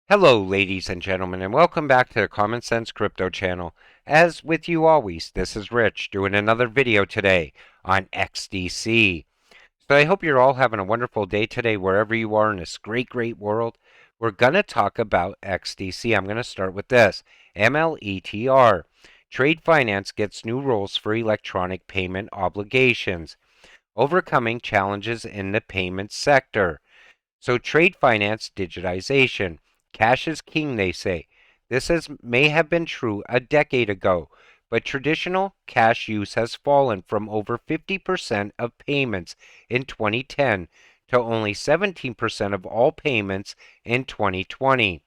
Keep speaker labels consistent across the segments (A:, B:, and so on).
A: Hello, ladies and gentlemen, and welcome back to the Common Sense Crypto channel. As with you always, this is Rich doing another video today on XDC. So I hope you're all having a wonderful day today wherever you are in this great world. We're going to talk about XDC. I'm going to start with this. MLETR. Trade finance gets new rules for electronic payment obligations. Overcoming challenges in the payment sector. So trade finance digitization. Cash is king, they say. May have been true a decade ago, but traditional cash use has fallen from over 50% of payments in 2010 to only 17% of all payments in 2020.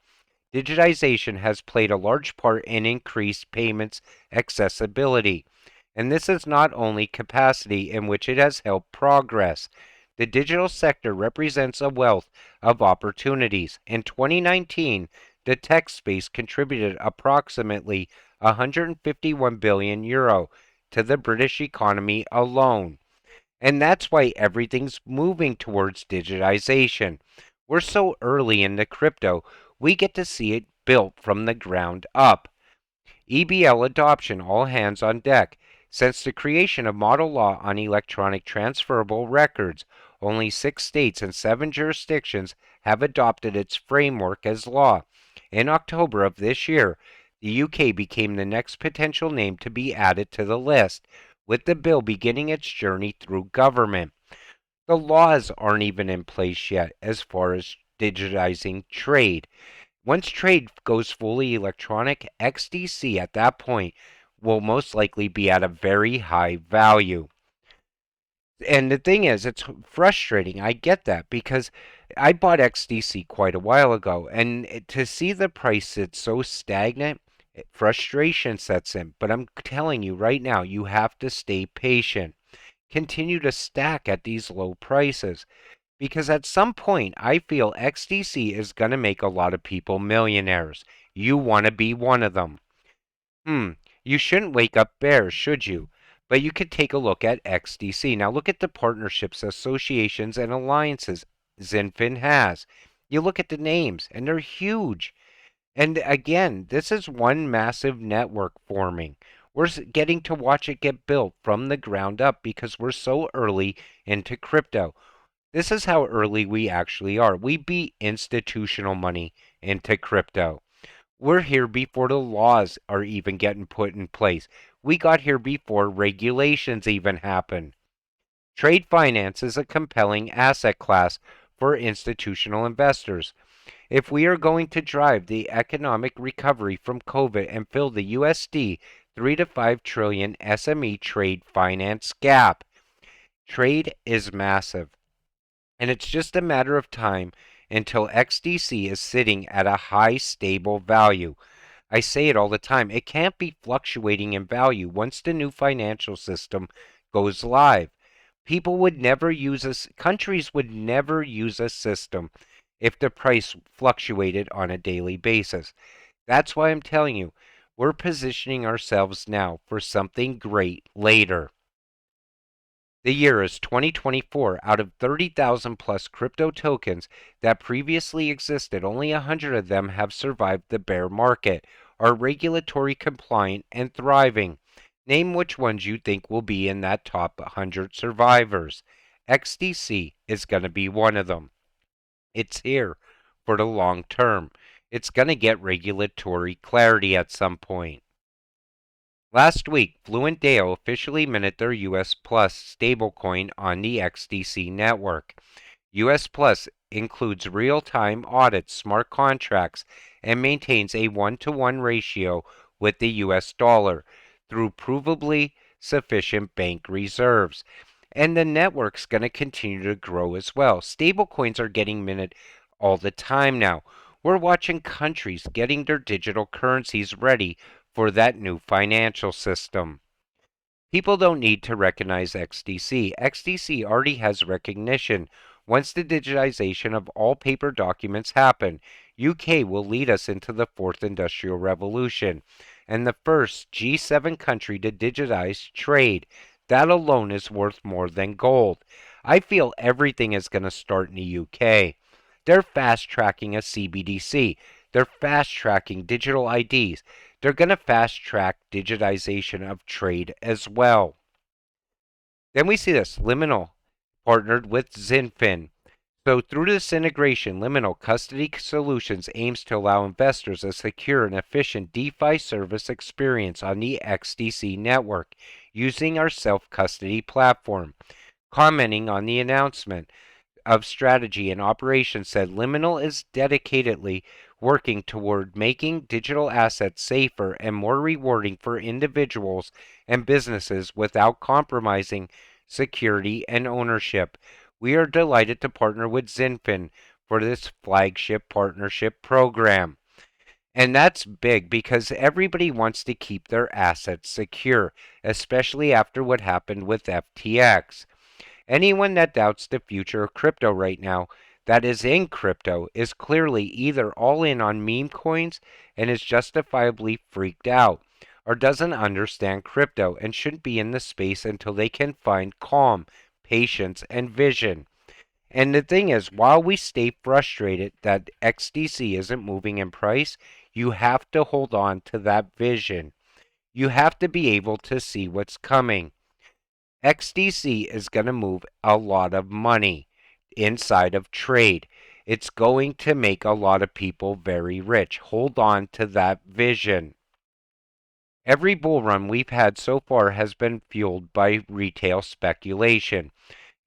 A: Digitization has played a large part in increased payments accessibility, and this is not only capacity in which it has helped progress. The digital sector represents a wealth of opportunities. In 2019, the tech space contributed approximately €151 billion to the British economy alone. And that's why everything's moving towards digitization. We're so early in the crypto, we get to see it built from the ground up. EBL adoption, all hands on deck. Since the creation of model law on electronic transferable records, only 6 states and 7 jurisdictions have adopted its framework as law. In October of this year, the UK became the next potential name to be added to the list, with the bill beginning its journey through government. The laws aren't even in place yet as far as digitizing trade. Once trade goes fully electronic, XDC at that point will most likely be at a very high value. And the thing is, it's frustrating. I get that because I bought XDC quite a while ago, and to see the price sit so stagnant, frustration sets in. But I'm telling you right now, you have to stay patient. Continue to stack at these low prices. Because at some point, I feel XDC is going to make a lot of people millionaires. You want to be one of them. You shouldn't wake up bears, should you? But you could take a look at XDC. Now look at the partnerships, associations, and alliances Xinfin has. You look at the names, and they're huge. And again, this is one massive network forming. We're getting to watch it get built from the ground up because we're so early into crypto. This is how early we actually are. We beat institutional money into crypto. We're here before the laws are even getting put in place. We got here before regulations even happen. Trade finance is a compelling asset class for institutional investors. If we are going to drive the economic recovery from COVID and fill the USD 3 to 5 trillion SME trade finance gap, trade is massive. And it's just a matter of time until XDC is sitting at a high stable value. I say it all the time. It can't be fluctuating in value once the new financial system goes live. Countries would never use a system if the price fluctuated on a daily basis. That's why I'm telling you, we're positioning ourselves now for something great later. The year is 2024. Out of 30,000 plus crypto tokens that previously existed, only 100 of them have survived the bear market, are regulatory compliant and thriving. Name which ones you think will be in that top 100 survivors. XDC is going to be one of them. It's here for the long term. It's going to get regulatory clarity at some point. Last week, Fluentdeo officially minted their US Plus stablecoin on the XDC network. US Plus includes real-time audits, smart contracts, and maintains a 1-to-1 ratio with the US dollar through provably sufficient bank reserves. And the network's going to continue to grow as well. Stablecoins are getting minted all the time now. We're watching countries getting their digital currencies ready for that new financial system. People don't need to recognize XDC. XDC already has recognition. Once the digitization of all paper documents happen, UK will lead us into the fourth industrial revolution and the first G7 country to digitize trade. That alone is worth more than gold. I feel everything is going to start in the UK. They're fast-tracking a CBDC. They're fast-tracking digital IDs. They're going to fast-track digitization of trade as well. Then we see this. Liminal partnered with Xinfin. So through this integration, Liminal Custody Solutions aims to allow investors a secure and efficient DeFi service experience on the XDC network using our self-custody platform. Commenting on the announcement of strategy and operations, said Liminal is dedicatedly working toward making digital assets safer and more rewarding for individuals and businesses without compromising security and ownership. We are delighted to partner with Xinfin for this flagship partnership program. And that's big because everybody wants to keep their assets secure, especially after what happened with FTX. Anyone that doubts the future of crypto right now, that is in crypto, is clearly either all in on meme coins and is justifiably freaked out, or doesn't understand crypto and shouldn't be in the space until they can find calm, patience, and vision. And the thing is, while we stay frustrated that XDC isn't moving in price, you have to hold on to that vision. You have to be able to see what's coming. XDC is going to move a lot of money inside of trade. It's going to make a lot of people very rich. Hold on to that vision. Every bull run we've had so far has been fueled by retail speculation.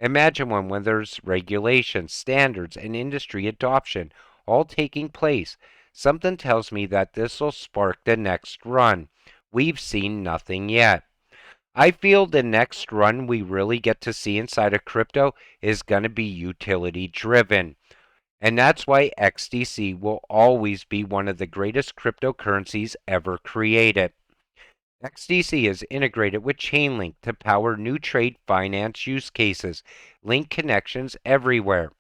A: Imagine when there's regulation, standards, and industry adoption all taking place. Something tells me that this will spark the next run. We've seen nothing yet. I feel the next run we really get to see inside of crypto is going to be utility driven. And that's why XDC will always be one of the greatest cryptocurrencies ever created. XDC is integrated with Chainlink to power new trade finance use cases, link connections everywhere.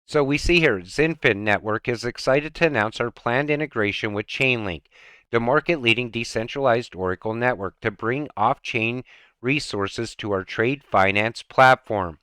A: So we see here, Xinfin Network is excited to announce our planned integration with Chainlink, the market-leading decentralized Oracle network, to bring off-chain resources to our trade finance platform.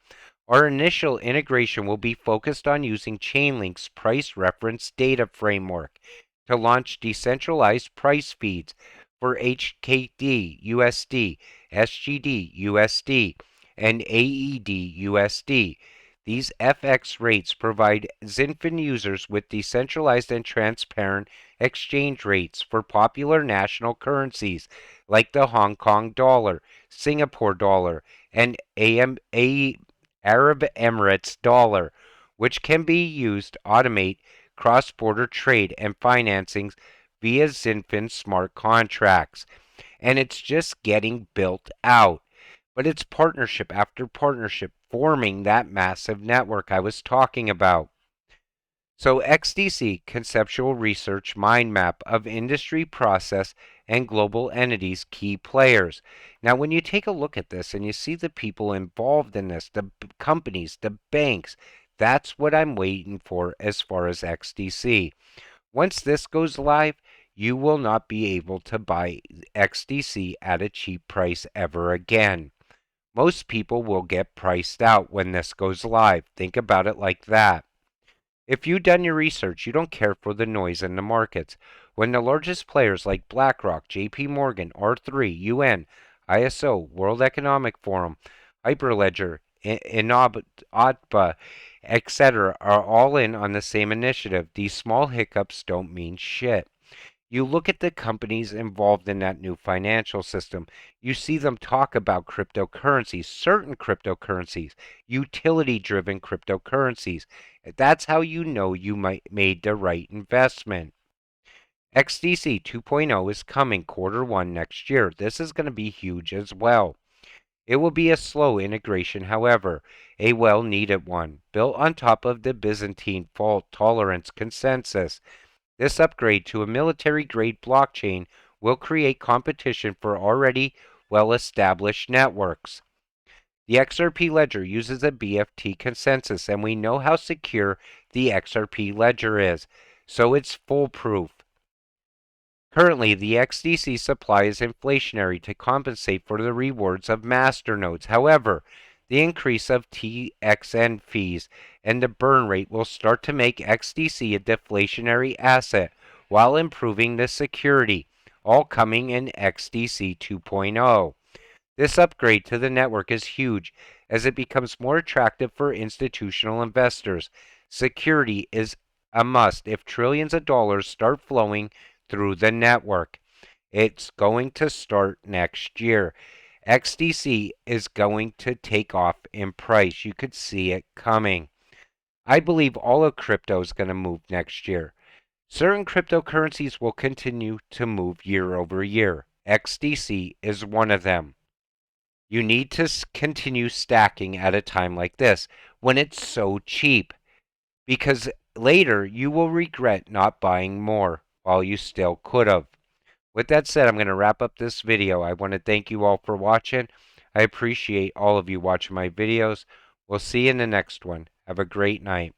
A: Our initial integration will be focused on using Chainlink's price reference data framework to launch decentralized price feeds for HKD USD, SGD USD, and AED USD. These FX rates provide Xinfin users with decentralized and transparent exchange rates for popular national currencies like the Hong Kong dollar, Singapore dollar, and Arab Emirates dollar, which can be used to automate cross-border trade and financings via Xinfin smart contracts. And it's just getting built out. But it's partnership after partnership forming that massive network I was talking about. So XDC, conceptual research mind map of industry process and global entities, key players. Now, when you take a look at this and you see the people involved in this, the companies, the banks, that's what I'm waiting for as far as XDC. Once this goes live, you will not be able to buy XDC at a cheap price ever again. Most people will get priced out when this goes live. Think about it like that. If you've done your research, you don't care for the noise in the markets. When the largest players like BlackRock, JP Morgan, R3, UN, ISO, World Economic Forum, Hyperledger, Inobba, etc. are all in on the same initiative, these small hiccups don't mean shit. You look at the companies involved in that new financial system. You see them talk about cryptocurrencies, certain cryptocurrencies, utility-driven cryptocurrencies. That's how you know you made the right investment. XDC 2.0 is coming Q1 next year. This is going to be huge as well. It will be a slow integration, however, a well-needed one, built on top of the Byzantine fault tolerance consensus. This upgrade to a military-grade blockchain will create competition for already well-established networks. The XRP ledger uses a BFT consensus, and we know how secure the XRP ledger is, so it's foolproof. Currently, the XDC supply is inflationary to compensate for the rewards of masternodes. However, the increase of TXN fees and the burn rate will start to make XDC a deflationary asset while improving the security, all coming in XDC 2.0. This upgrade to the network is huge as it becomes more attractive for institutional investors. Security is a must if trillions of dollars start flowing through the network. It's going to start next year. XDC is going to take off in price. You could see it coming. I believe all of crypto is going to move next year. Certain cryptocurrencies will continue to move year over year. XDC is one of them. You need to continue stacking at a time like this when it's so cheap, because later you will regret not buying more while you still could have. With that said, I'm going to wrap up this video. I want to thank you all for watching. I appreciate all of you watching my videos. We'll see you in the next one. Have a great night.